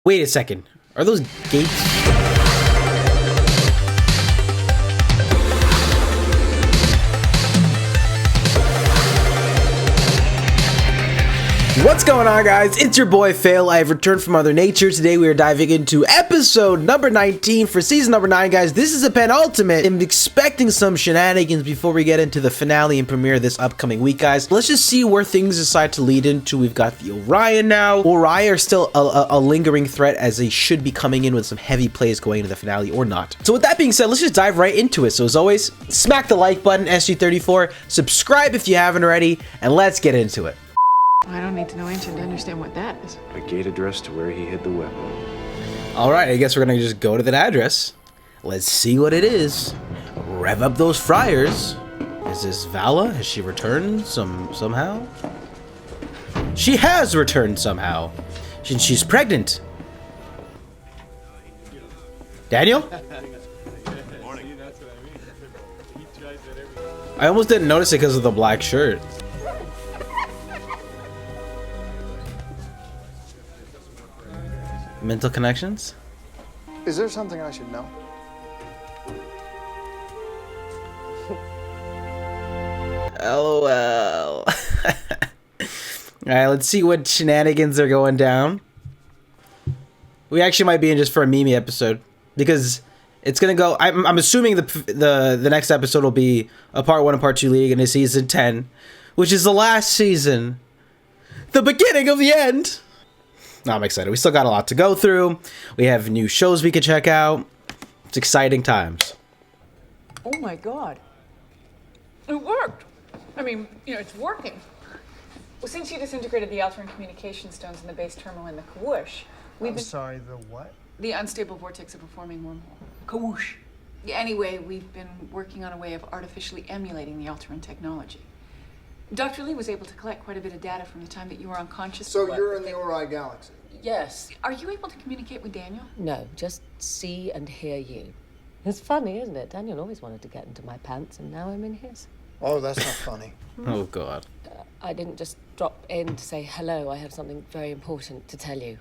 Wait a second. Are those gates? What's going on, guys? It's your boy Fail. I have returned from Mother Nature. Today we are diving into episode number 19 for season number 9, guys. This is a penultimate. I'm expecting some shenanigans before we get into the finale and premiere this upcoming week, guys. Let's just see where things decide to lead into. We've got the Orion now. Orion are still a lingering threat, as they should be coming in with some heavy plays going into the finale or not. So with that being said, let's just dive right into it. So as always, smack the like button, SG-34, subscribe if you haven't already, and let's get into it. I don't need to know ancient to understand what that is. A gate address to where he hid the weapon. Alright, I guess we're gonna just go to that address. Let's see what it is. Rev up those fryers. Is this Vala? Has she returned somehow? She has returned somehow. She's pregnant. Daniel? I almost didn't notice it because of the black shirt. Mental connections? Is there something I should know? LOL. Alright, let's see what shenanigans are going down. We actually might be in just for a Mimi episode, because it's gonna go. I'm assuming the next episode will be a part 1 and part 2 leading into season 10, which is the last season, the beginning of the end. No, I'm excited. We still got a lot to go through. We have new shows we can check out. It's exciting times. Oh my god. It worked. I mean, you know, it's working. Well, since you disintegrated the altering communication stones in the base terminal in the Kawoosh, we've been... Sorry, the what? The unstable vortex of a forming wormhole. Kawoosh. Yeah, anyway, we've been working on a way of artificially emulating the altering technology. Dr. Lee was able to collect quite a bit of data from the time that you were unconscious. So you're in the Ori galaxy? Yes. Are you able to communicate with Daniel? No, just see and hear you. It's funny, isn't it? Daniel always wanted to get into my pants, and now I'm in his. Oh, that's not funny. Oh, God. I didn't just drop in to say hello. I have something very important to tell you.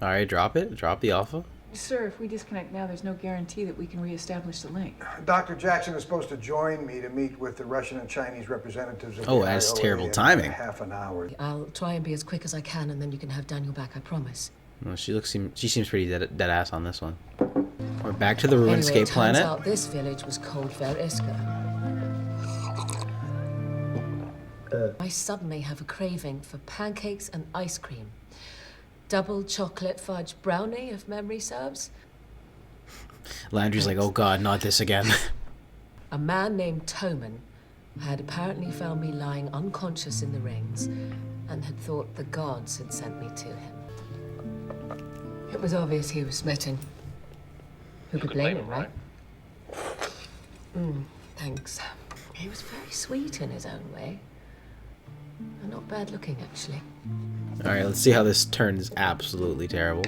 All right, drop it. Drop the alpha. Sir, if we disconnect now, there's no guarantee that we can reestablish the link. Dr. Jackson is supposed to join me to meet with the Russian and Chinese representatives of Oh, the that's IOA terrible in timing. half an hour. I'll try and be as quick as I can, and then you can have Daniel back, I promise. Well, she seems pretty dead ass on this one. We're back to the RuneScape Anyway, it planet. turns out this village was called Veriska. I suddenly have a craving for pancakes and ice cream. Double chocolate fudge brownie, if memory serves. Landry's like, oh God, not this again. A man named Toman had apparently found me lying unconscious in the rings and had thought the gods had sent me to him. It was obvious he was smitten. Who could blame him, right? Thanks. He was very sweet in his own way. And not bad looking, actually. All right, let's see how this turns absolutely terrible.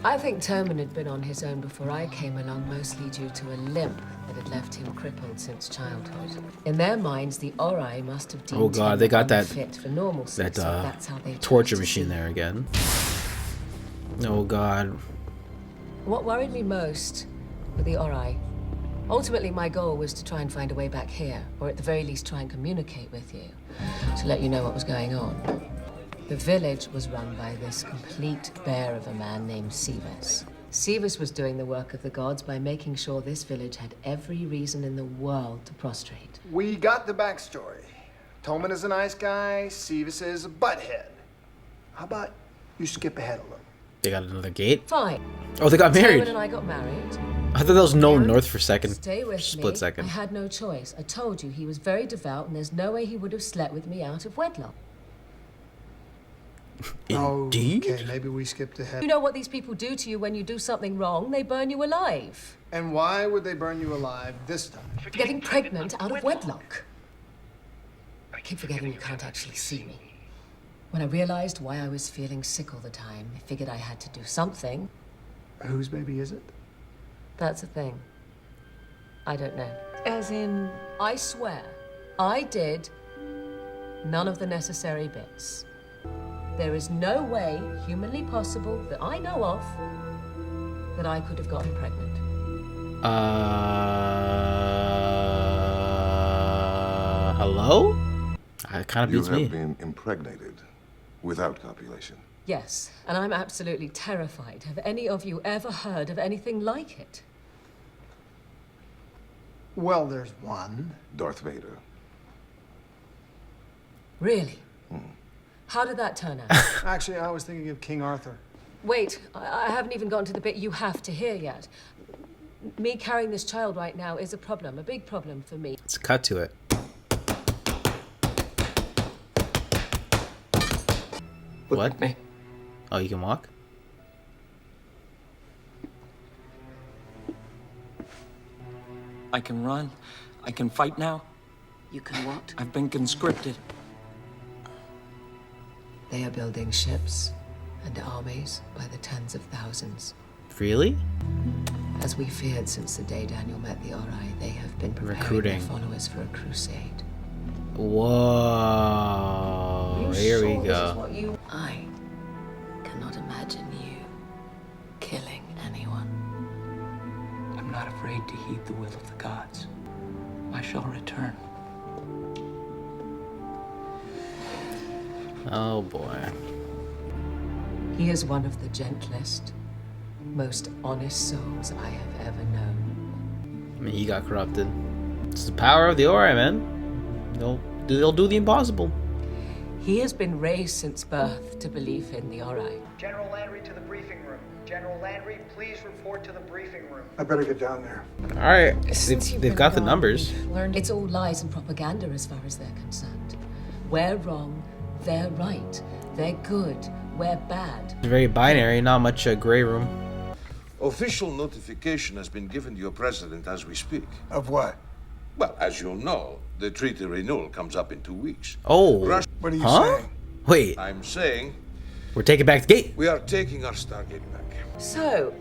I think Toman had been on his own before I came along, mostly due to a limp that had left him crippled since childhood. In their minds, the Ori must have deemed Oh God, him they got that unfit for normalcy, so that's how they torture chose to machine see there again. Oh God. What worried me most were the Ori. Ultimately, my goal was to try and find a way back here, or at the very least try and communicate with you, to let you know what was going on. The village was run by this complete bear of a man named Sivas. Sivas was doing the work of the gods by making sure this village had every reason in the world to prostrate. We got the backstory. Toman is a nice guy, Sivas is a butthead. How about you skip ahead a little? They got another gate? Fine. Oh, they got married. Toman and I got married. I thought that was Nolan North for a second. Stay with Split me. second. I had no choice. I told you he was very devout, and there's no way he would have slept with me out of wedlock. Indeed? Okay, maybe we skipped ahead. You know what these people do to you when you do something wrong? They burn you alive. And why would they burn you alive this time? For getting pregnant out of wedlock. I keep forgetting you can't actually see me. When I realized why I was feeling sick all the time, I figured I had to do something. Whose baby is it? That's the thing. I don't know. As in... I swear, I did none of the necessary bits. There is no way humanly possible that I know of that I could have gotten pregnant. Hello? It kind of You beats me. have been impregnated without copulation. Yes, and I'm absolutely terrified. Have any of you ever heard of anything like it? Well, there's one. Darth Vader. Really? How did that turn out? Actually, I was thinking of King Arthur. Wait, I haven't even gotten to the bit you have to hear yet. Me carrying this child right now is a problem, a big problem for me. Let's cut to it. What? At me. Oh, you can walk? I can run. I can fight now. You can what? I've been conscripted. They are building ships and armies by the tens of thousands. Really? As we feared since the day Daniel met the Ori, they have been preparing Recruiting. their followers for a crusade. Whoa. Here we go. I cannot imagine you killing anyone. I'm not afraid to heed the will of the gods. I shall return. Oh boy. He is one of the gentlest, most honest souls I have ever known. I mean, he got corrupted. It's the power of the Ori, man. They'll do the impossible. He has been raised since birth to believe in the Ori. General Landry to the briefing room. General Landry, please report to the briefing room. I better get down there. All right, Since you've they've been got the around, numbers. we've learned it's all lies and propaganda as far as they're concerned. We're wrong, they're right. They're good, we're bad. It's very binary, not much gray room. Official notification has been given to your president as we speak. Of what? Well, as you'll know, the treaty renewal comes up in 2 weeks. Oh. What are you Huh? saying? Wait, I'm saying we're taking back the gate. we are taking our Stargate back. So,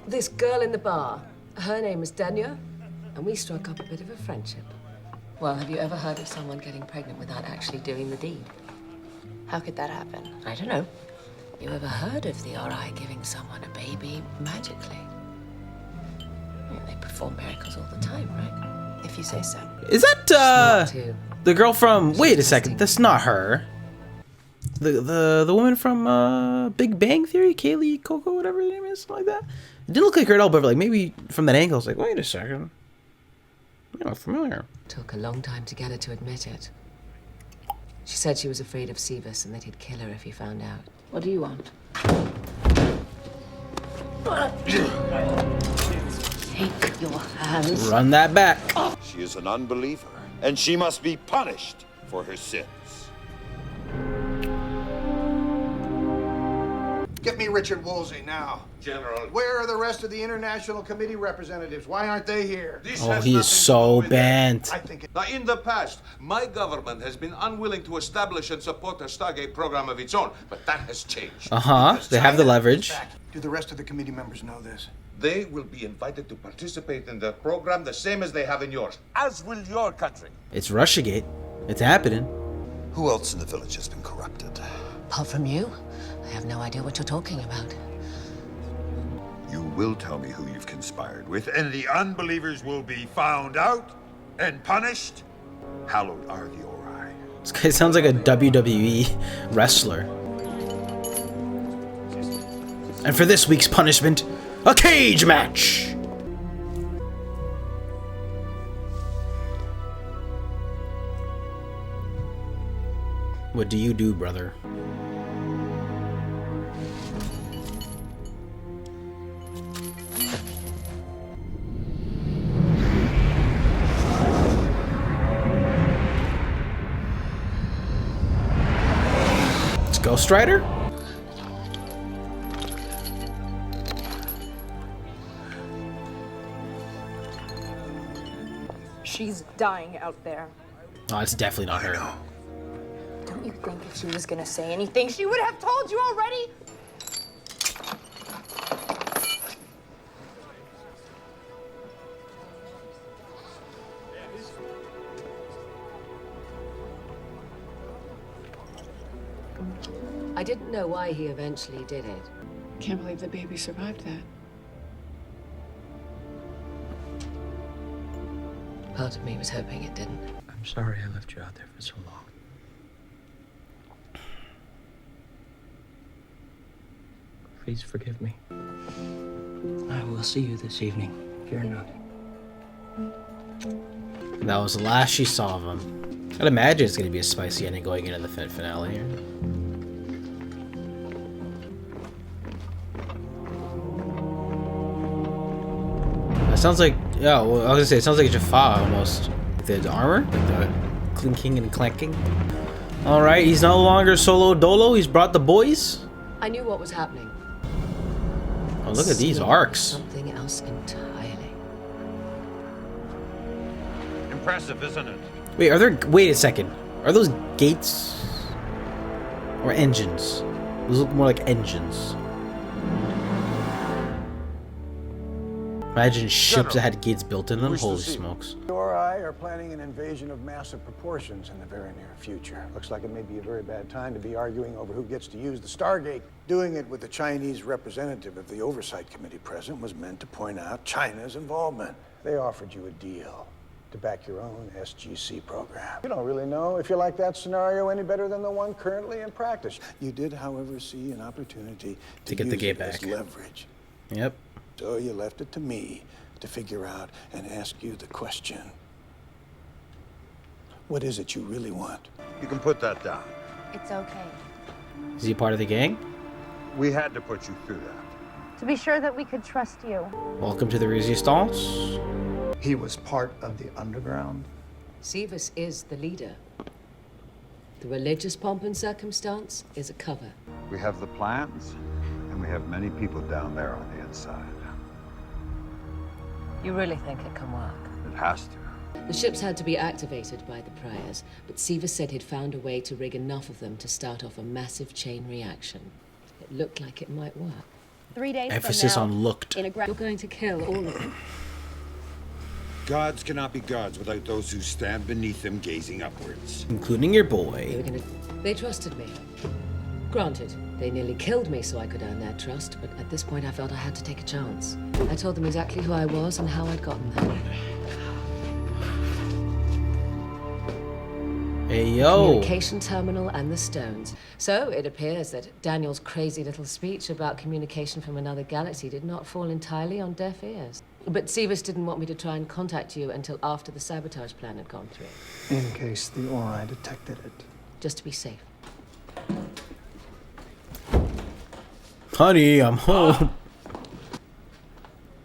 this girl in the bar, her name is Danya, and we struck up a bit of a friendship. Well, have you ever heard of someone getting pregnant without actually doing the deed? How could that happen? I don't know. You ever heard of the Ori giving someone a baby magically? Yeah, they perform miracles all the time, right? If you say so. Is that Smart too. the girl from? Wait a second, that's not her. The woman from Big Bang Theory, Kaylee Coco, whatever her name is, something like that. It didn't look like her at all, but like maybe from that angle, it's like, wait a second, you're not familiar. Took a long time to get her to admit it. She said she was afraid of Sevis and that he'd kill her if he found out. What do you want? Take your hands. Run that back. She is an unbeliever, and she must be punished for her sins. Get me Richard Woolsey now. General, Where are the rest of the International Committee representatives? Why aren't they here? this Oh, has he nothing is to so do with bent. I think it... Now, in the past, my government has been unwilling to establish and support a Stargate program of its own, but that has changed. Because They have the China leverage. is back. Do the rest of the committee members know this? They will be invited to participate in the program the same as they have in yours, as will your country. It's Russiagate. It's happening. Who else in the village has been corrupted? Apart from you, I have no idea what you're talking about. You will tell me who you've conspired with, and the unbelievers will be found out and punished. Hallowed are the Ori. This guy sounds like a WWE wrestler. And for this week's punishment, a cage match! What do you do, brother? It's Ghost Rider? She's dying out there. Oh, it's definitely not her. Don't you think if she was gonna say anything, she would have told you already? I didn't know why he eventually did it. Can't believe the baby survived that. Part of me was hoping it didn't. I'm sorry I left you out there for so long. Please forgive me. I will see you this evening. Fear nothing. That was the last she saw of him. I'd imagine it's going to be a spicy ending going into the finale here. It sounds like, yeah, well, I was gonna say, it sounds like Jaffa almost. The armor? Like the clinking and clanking. Alright, he's no longer solo dolo, he's brought the boys. I knew what was happening. Oh, look at these arcs. Something else entirely. Impressive, isn't it? Wait, are there, wait a second. Are those gates? Or engines? Those look more like engines. Imagine ships that had gates built in them. Holy smokes. The Ori are planning an invasion of massive proportions in the very near future. Looks like it may be a very bad time to be arguing over who gets to use the Stargate. Doing it with the Chinese representative of the Oversight Committee present was meant to point out China's involvement. They offered you a deal to back your own SGC program. You don't really know if you like that scenario any better than the one currently in practice. You did, however, see an opportunity to get the gate back. Leverage. Yep. So you left it to me to figure out and ask you the question. What is it you really want? You can put that down. It's okay. Is he part of the gang? We had to put you through that. To be sure that we could trust you. Welcome to the Resistance. He was part of the underground. Sivas is the leader. The religious pomp and circumstance is a cover. We have the plans, and we have many people down there on the inside. You really think it can work? It has to. The ships had to be activated by the Priors, but Sivas said he'd found a way to rig enough of them to start off a massive chain reaction. It looked like it might work. 3 days Emphasis from now, on looked. You're going to kill all of them. Gods cannot be gods without those who stand beneath them gazing upwards. Including your boy. They trusted me. Granted, they nearly killed me so I could earn their trust, but at this point I felt I had to take a chance. I told them exactly who I was and how I'd gotten there. Hey, yo. Communication terminal and the stones. So it appears that Daniel's crazy little speech about communication from another galaxy did not fall entirely on deaf ears. But Sivas didn't want me to try and contact you until after the sabotage plan had gone through. In case the Ori detected it. Just to be safe. Honey, I'm home.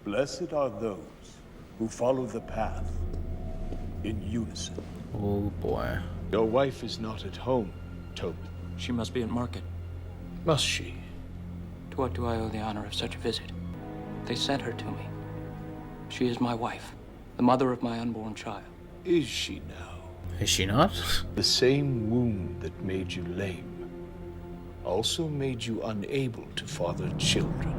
Blessed are those who follow the path in unison. Oh boy. Your wife is not at home, Tobin. She must be at market. Must she? To what do I owe the honor of such a visit? They sent her to me. She is my wife, the mother of my unborn child. Is she now? Is she not? The same wound that made you lame also made you unable to father children.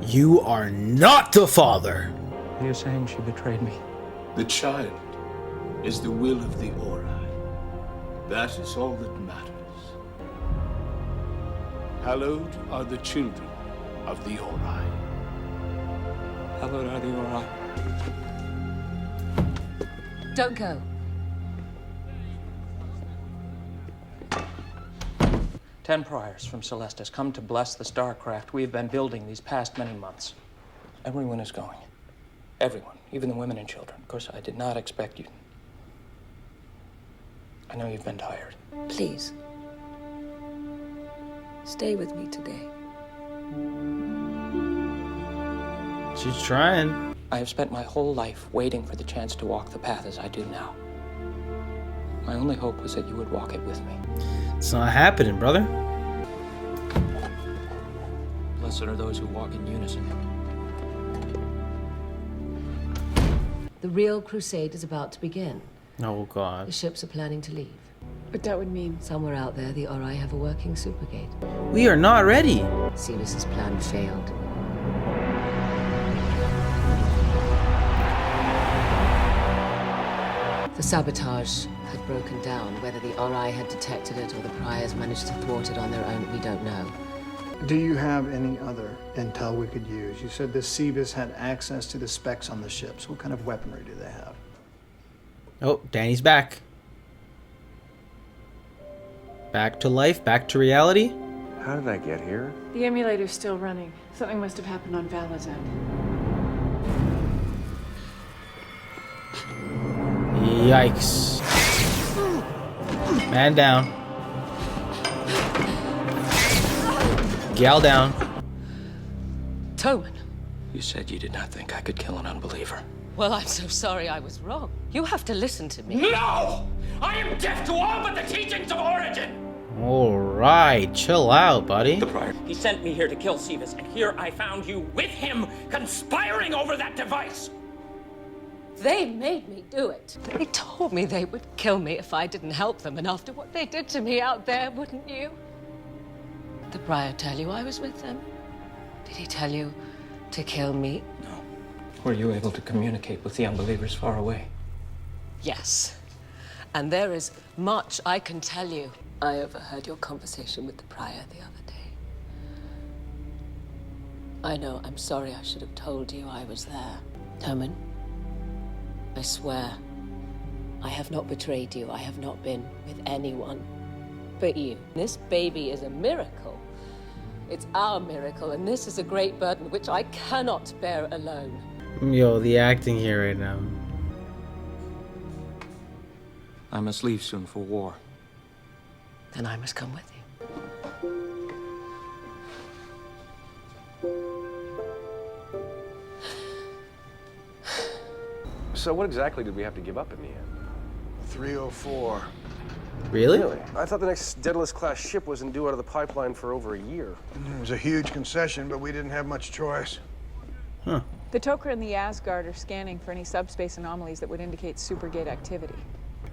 You are not the father. You're saying she betrayed me? The child is the will of the Ori. That is all that matters. Hallowed are the children of the Ori. Hallowed are the Ori. Don't go. Ten Priors from Celestis come to bless the starcraft we have been building these past many months. Everyone is going. Everyone, even the women and children. Of course, I did not expect you. I know you've been tired. Please. Stay with me today. She's trying. I have spent my whole life waiting for the chance to walk the path as I do now. My only hope was that you would walk it with me. It's not happening, brother. Blessed are those who walk in unison. The real crusade is about to begin. Oh, God. The ships are planning to leave. But that would mean... Somewhere out there, the Ori have a working supergate. We are not ready. Sivas' plan failed. The sabotage had broken down. Whether the Ori had detected it or the Priors managed to thwart it on their own, we don't know. Do you have any other intel we could use? You said the Cephas had access to the specs on the ships. What kind of weaponry do they have? Oh, Danny's back. Back to life, back to reality. How did I get here? The emulator's still running. Something must have happened on Vala's end. Yikes. Man down. Gal down. Toman. You said you did not think I could kill an unbeliever. Well, I'm so sorry I was wrong. You have to listen to me. No! I am deaf to all but the teachings of Origin! Alright, chill out, buddy. The Prior. He sent me here to kill Cephas, and here I found you with him, conspiring over that device! They made me do it. They told me they would kill me if I didn't help them, and after what they did to me out there, wouldn't you? Did the Prior tell you I was with them? Did he tell you to kill me? No. Were you able to communicate with the unbelievers far away? Yes. And there is much I can tell you. I overheard your conversation with the Prior the other day. I know, I'm sorry I should have told you I was there. Toman, I swear, I have not betrayed you. I have not been with anyone but you. This baby is a miracle. It's our miracle, and this is a great burden which I cannot bear alone. Yo, the acting here right now. I must leave soon for war. Then I must come with you. So what exactly did we have to give up in the end? 304. Really? I thought the next Daedalus class ship wasn't due out of the pipeline for over a year. It was a huge concession, but we didn't have much choice. Huh. The Toker and the Asgard are scanning for any subspace anomalies that would indicate supergate activity.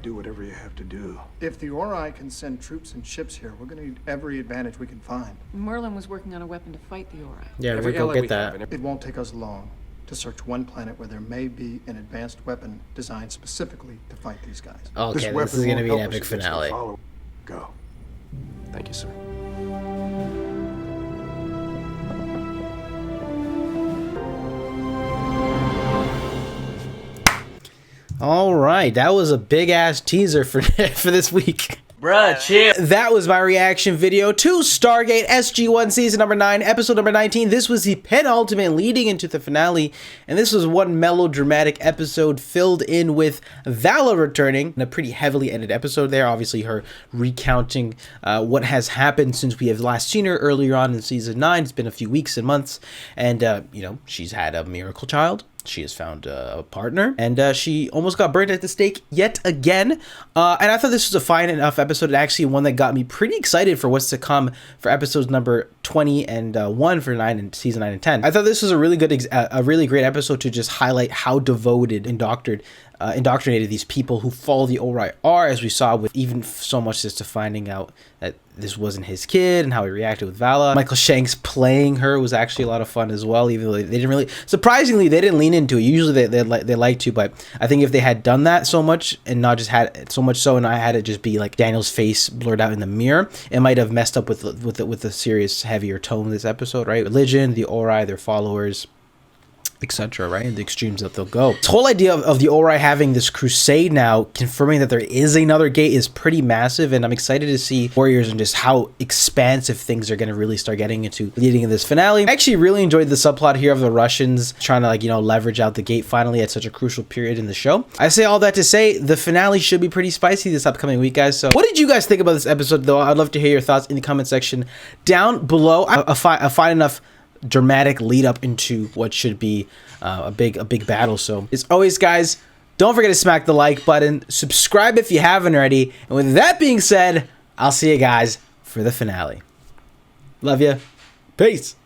Do whatever you have to do. If the Ori can send troops and ships here, we're going to need every advantage we can find. Merlin was working on a weapon to fight the Ori. Yeah, we go get that. It won't take us long to search one planet where there may be an advanced weapon designed specifically to fight these guys. Okay, this is going to be an epic finale. Go. Thank you, sir. All right, that was a big ass teaser for for this week. Bruh, chill. That was my reaction video to Stargate SG-1 season number 9, episode number 19. This was the penultimate leading into the finale, and this was one melodramatic episode filled in with Vala returning, and a pretty heavily edited episode there. Obviously, her recounting what has happened since we have last seen her earlier on in season 9. It's been a few weeks and months, and you know, she's had a miracle child. She has found a partner, and she almost got burnt at the stake yet again. And I thought this was a fine enough episode, and actually one that got me pretty excited for what's to come for episodes number 20 and 1 for season 9 and 10. I thought this was a really good, a really great episode to just highlight how devoted, indoctrinated these people who follow the Ori are, as we saw with even so much as to finding out that this wasn't his kid and how he reacted with Vala. Michael Shanks playing her was actually a lot of fun as well, even though they didn't really, surprisingly, they didn't lean into it. Usually they like to, but I think if they had done that so much and not just had so much so and I had it just be like Daniel's face blurred out in the mirror, it might have messed up with the serious, heavier tone of this episode, right? Religion, the Ori, their followers, etc., right? And the extremes that they'll go. This whole idea of the Ori having this crusade now, confirming that there is another gate, is pretty massive, and I'm excited to see Warriors and just how expansive things are going to really start getting into leading in this finale. I actually really enjoyed the subplot here of the Russians trying to, like, you know, leverage out the gate finally at such a crucial period in the show. I say all that to say the finale should be pretty spicy this upcoming week, guys. So what did you guys think about this episode, though? I'd love to hear your thoughts in the comment section down below. A fine enough dramatic lead up into what should be a big battle. So as always, guys, don't forget to smack the like button, subscribe if you haven't already, and with that being said, I'll see you guys for the finale. Love you. Peace.